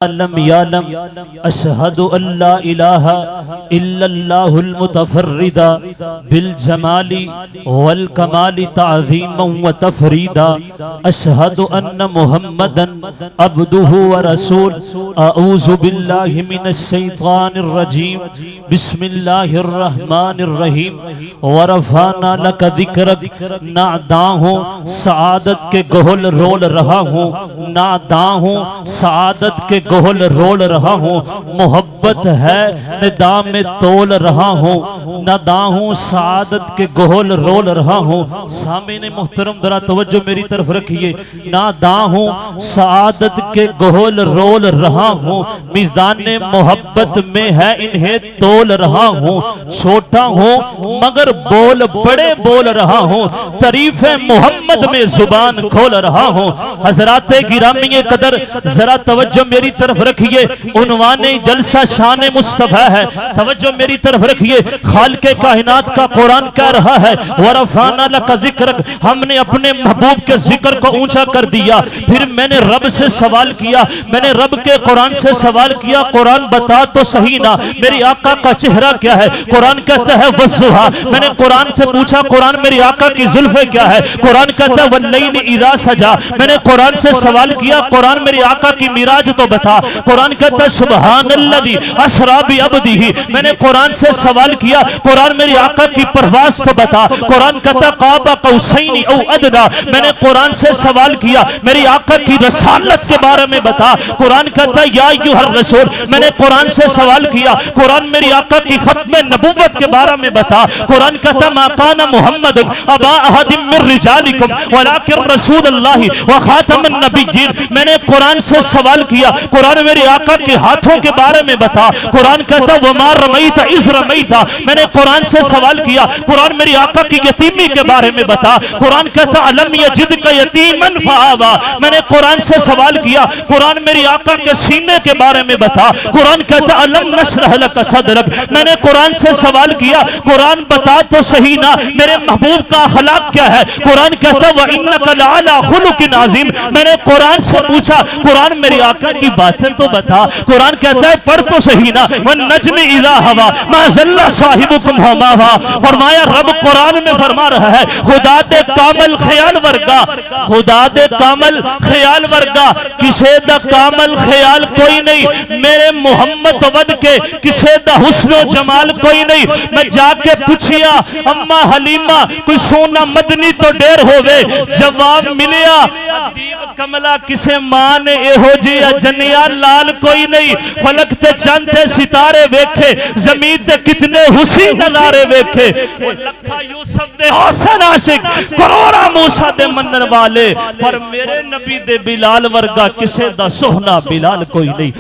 Lump Yalam अशहदु Allah इलाहा इल्लल्लाहुल मुतफर्रिदा bill Jamali वल कमाली ताज़ीमन व तफरीदा अशहदु अन्न मुहम्मदन अब्दुहु व रसूल अऊज़ु बिल्लाहि मिनश शैतानिर रजीम बिस्मिल्लाहिर रहमानिर रहीम व रफ़अना लक ज़िक्रक। नादां हूँ सआदत के गोहल रोल रहा हूँ, नादां हूँ सआदत के गोहल रोल रहा हूँ, मोहब्बत है निदा में तोल रहा हूँ, नादां हूँ सआदत के गोहल रोल रहा हूँ। सामने मुहतरम जरा तवज्जो मेरी तरफ रखिए। नादां हूँ सआदत के गोहल रोल रहा हूँ, मीज़ाने मोहब्बत में है इन्हें तोल रहा हूँ। छोटा हूँ मगर बोल बड़े बोल रहा हूँ, तारीफ़े मोहम्मद में जुबान खोल रहा हूँ। हज़राते गिरामी कदर जरा तवज्जो मेरी तरफ रखिए। उन्वाने जलसा शान मुस्तफा है, तवज्जो मेरी तरफ रखिए। खालिक़े कायनात का कुरान कह रहा है वरफ़अना लक ज़िक्रक, हमने अपने महबूब के जिक्र को ऊंचा कर दिया। फिर मैंने रब से सवाल किया, मैंने रब के कुरान से सवाल किया, कुरान बता तो सही ना मेरी आका का चेहरा क्या है। कुरान कहता है वज़्ज़ुहा, मैंने कुरान से पूछा कुरान मेरी आका की जुल्फ़े क्या है। कुरान कहता है वल्लैलि इज़ा सजा, मैंने कुरान से सवाल किया कुरान मेरी आका की मिराज तो बता। कुरान कहता है सुब्हानल्लज़ी अस्रा बि अब्दिही, मैंने कुरान से सवाल किया कुरान मेरी आका की परवाज़ तो बता। कुरान कहता है क़ाबा क़ौसैनी औ अदना, मैंने कुरान से सवाल किया मेरी आका की रसालत के बारे में बता। कुरान कहता है या अय्युहर रसूल, मैंने कुरान से सवाल किया कुरान मेरी आका की खत्म नबुव्वत के बारे में बता। कुरान कहता है मा काना मुहम्मद अबा अहदिम मिर रिजालिकुम वलाकिन रसूलुल्लाहि व खातमुन नबिय्यीन, मैंने कुरान से सवाल किया कुरान मेरे आका के हाथों के बारे में बता। कुरान कहता है वमा रमैता इज़ रमैता, मैंने कुरान से सवाल किया कुरान मेरी आका की यतीमी के बारे में बता। कुरान कहता है अलम यजिदका यतीमन फआवा, मैंने कुरान से सवाल किया कुरान मेरी आका के सीने के बारे में बता। कुरान कहता है अलम नशरह लका सदरक, मैंने कुरान से सवाल किया कुरान बता तो सही ना मेरे महबूब का अखलाक क्या है। कुरान कहता है व इन्नका लअला खुलुकिन अज़ीम, मैंने कुरान से पूछा कुरान मेरी आका की बातें तो बता। कुरान कहता है पढ़ तो सही ना वन नज्मि इज़ा हवा मा ज़ल्ला साहिबुकुम वमा हवा। फरमाया रब कुरान में फरमा रहा है खुदा दे कामल ख्याल वर्गा, खुदा दे कामल ख्याल वर्गा किसे दा कामल ख्याल कोई नहीं, मेरे मोहम्मद वद के किसे दा हुस्न जमाल कोई नहीं। मैं जाके पूछिया अम्मा हलीमा कोई सोना मदनी तो डेर होवे, जवाब मिलिया अदीब कमला किसे मां ने एहो जिया जनिया लाल कोई नहीं। फलक ते चंद ते सितारे वेखे, जमीन ते कितने हुसी नजारे वेखे, लखा यूसुफ दे हौसन आशिक करोड़ा मूसा दे मनन वाले, पर मेरे नबी दे बिलाल वर्गा किसे दा सोहना बिलाल कोई नहीं।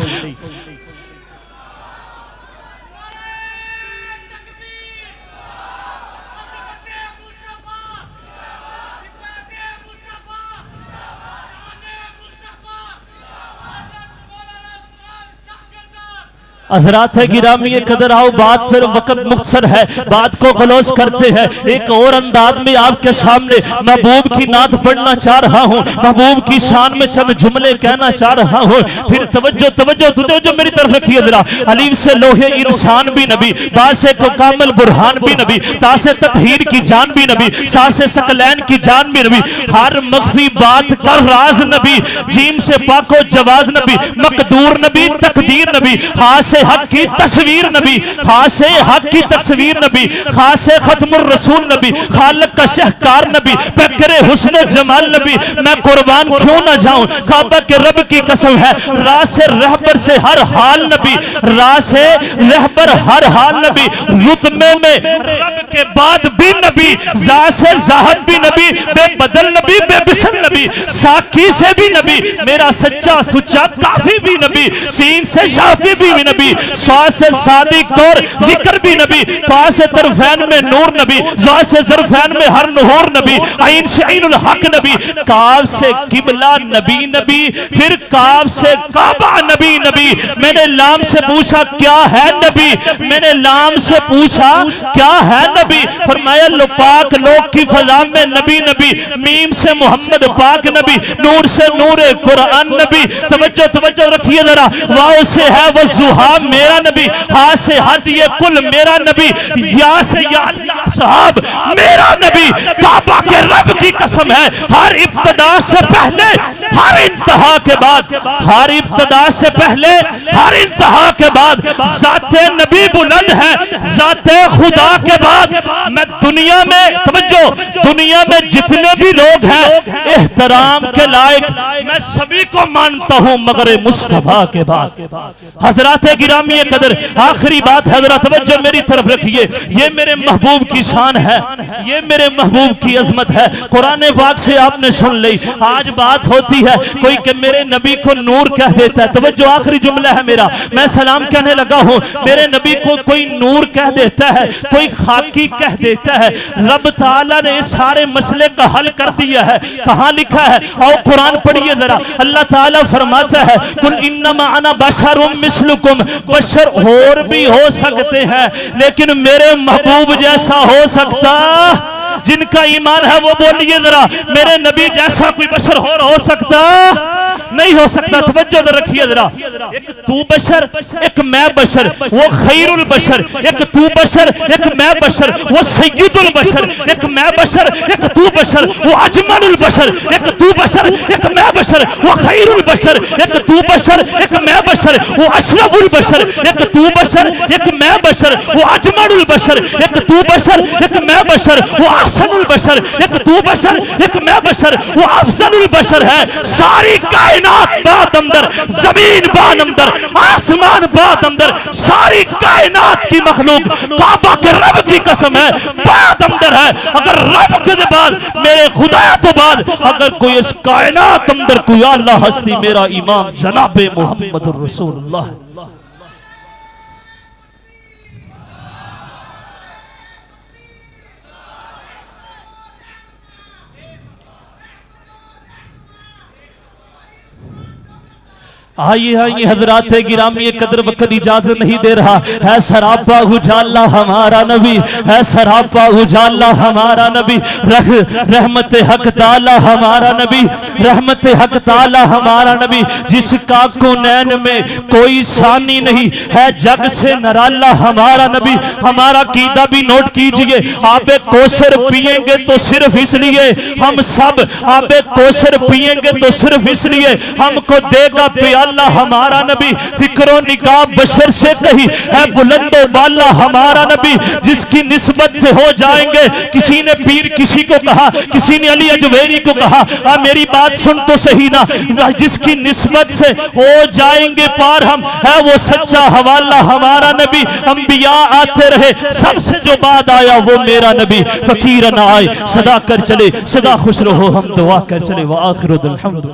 हज़रात है गिरामी कदर आओ, बात फिर वक्त मुख्तसर है, बात को क्लोज करते हैं। एक और अंदाज में आपके सामने महबूब की नात पढ़ना चाह रहा हूँ, महबूब की शान में चंद जुमले कहना चाह रहा हूँ। फिर तवज्जो तवज्जो तवज्जो मेरी तरफ रखिए जरा। अलीफ से लोहे इंसान भी नबी, बा से कामल बुरहान भी नबी, ता से ततहीर की जान भी नबी, सा से सकलैन की जान भी नबी, हर मख्फी बात कर राज नबी, जीम से पाको जवाज नबी, मकदूर नबी तकदीर नबी, हा से हक की तस्वीर नबी, खा से हक की तस्वीर नबी, खा से खत्मुर रसूल नबी, खालिक का शहकार नबी, पैकरे हुस्न जमाल नबी, मैं कुर्बान क्यों ना जाऊं काबा के रब की कसम है। राह से रहबर से हर हाल नबी, राह से रहबर हर हाल नबी, रुतबे में रब के बाद भी नबी, जा से जाहद भी नबी, बेबदल नबी बेबिसल नबी, साकी से भी नबी, मेरा सच्चा सुच्चा काफी भी नबी, सीन से शाफी भी नबी, नबी, सा से सादिक और जिक्र भी नबी, ता से तरफैन में नूर नबी, जा से ज़रफैन में हर नूर नबी, आइन से आइनुल हक नबी, काफ से किबला नबी नबी, फिर काफ से काबा नबी नबी। मैंने लाम से पूछा क्या है नबी, मैंने लाम से पूछा क्या है नबी, फरमाया लो पाक लोग की फजा में नबी नबी, मीम से मोहम्मद पाक नबी, नूर से नूर कुरान नबी। तवज्जो तवज्जो रखिए जरा, वाव से है वो जुहा मेरा नबी, हा से हद ये कुल मेरा नबी, या से या अल्लाह साहब मेरा नबी। काबा के रब की कसम है, हर इब्तिदा से पहले हर इंतहा के बाद, हर इब्तिदा से पहले हर इंतहा के बाद ज़ाते नबी बुलंद है, ज़ाते खुदा के बाद। मैं दुनिया में तवज्जो, दुनिया में जितने भी लोग हैं एहतराम के लायक मैं सभी को मानता हूं मगर मुस्तफा के बाद। हजरात गिरामी कदर, आखिरी बात हजरत तवज्जो मेरी तरफ रखिए, ये मेरे महबूब की शान है, ये मेरे महबूब की अजमत है। कुरान पाक से आपने सुन ली, आज बात होती है कोई के मेरे नबी को नूर कह देता है। तवज्जो आखिरी जुमला है मेरा, मैं सलाम कहने लगा हूं, मेरे नबी को कोई नूर कह देता है, कोई खाकी कह देता है। रब ताला ने सारे मसले का हल कर दिया है। कहां लिखा है, और कुरान पढ़िए जरा, अल्लाह ताला फरमाता है कुल इन्नमा अना बशरुम मिस्लुकुम, बशर और भी हो सकते हैं लेकिन मेरे महबूब जैसा हो सकता, जिनका ईमान है वो बोलिए जरा, मेरे नबी जैसा कोई बशर और हो सकता नहीं हो सकता। तवज्जो रखिए जरा, एक तू बशर एक मैं बशर, वो खैरुल बशर, एक तू बशर एक मैं बशर, वो सय्यदुल बशर, एक मैं बशर एक तू बशर, वो अजमलुल बशर, एक तू बशर एक मैं बशर, वो खैरुल बशर, एक तू बशर एक मैं बशर, वो अशरफुल बशर, एक तू बशर एक मैं बशर, वो अजमलुल बशर, एक तू बशर एक मैं बशर, वो अहसनुल बशर, एक तू बशर एक मैं बशर, वो अफजलुल बशर है। सारी कायनात बात अंदर, जमीन बान अंदर, आसमान बात अंदर, सारी कायनात की मखलूक काबा के रब की कसम है बात अंदर है। अगर रब के बाद मेरे खुदा तो बाद अगर कोई इस कायनात अंदर कोई आला हस्ती, मेरा इमाम जनाबे मोहम्मद रसूलुल्लाह। आइए आइए हजरात गिरामी कदर वक्त इजाजत नहीं दे रहा है। सरापा उजाला हमारा नबी है, सरापा उजाला हमारा नबी, रहमत हक ताला हमारा नबी, रहमत हक ताला हमारा नबी, जिसका कुनैन में कोई सानी नहीं है, जग से नराला हमारा नबी। हमारा कीदा भी नोट कीजिए, आबे कोसर पिएंगे तो सिर्फ इसलिए हम सब, आबे कोसर पिएंगे तो सिर्फ इसलिए हमको देगा प्याला हमारा नबी। फिक्रो निकाह बशर से कही है बुलंदो बाला हमारा नबी, जिसकी निस्बत से हो जाएंगे। किसी ने पीर किसी को कहा, किसी ने अली अजवेरी को कहा, मेरी बात सुन तो सही ना, जिसकी निस्बत से हो जाएंगे पार हम, है वो सच्चा हवाला हमारा नबी। अंबिया आते रहे, सबसे जो बाद आया वो मेरा नबी। फकीर ना आए सदा कर चले, सदा खुश रहो हम दुआ कर चले। व आखिरुल हम्द।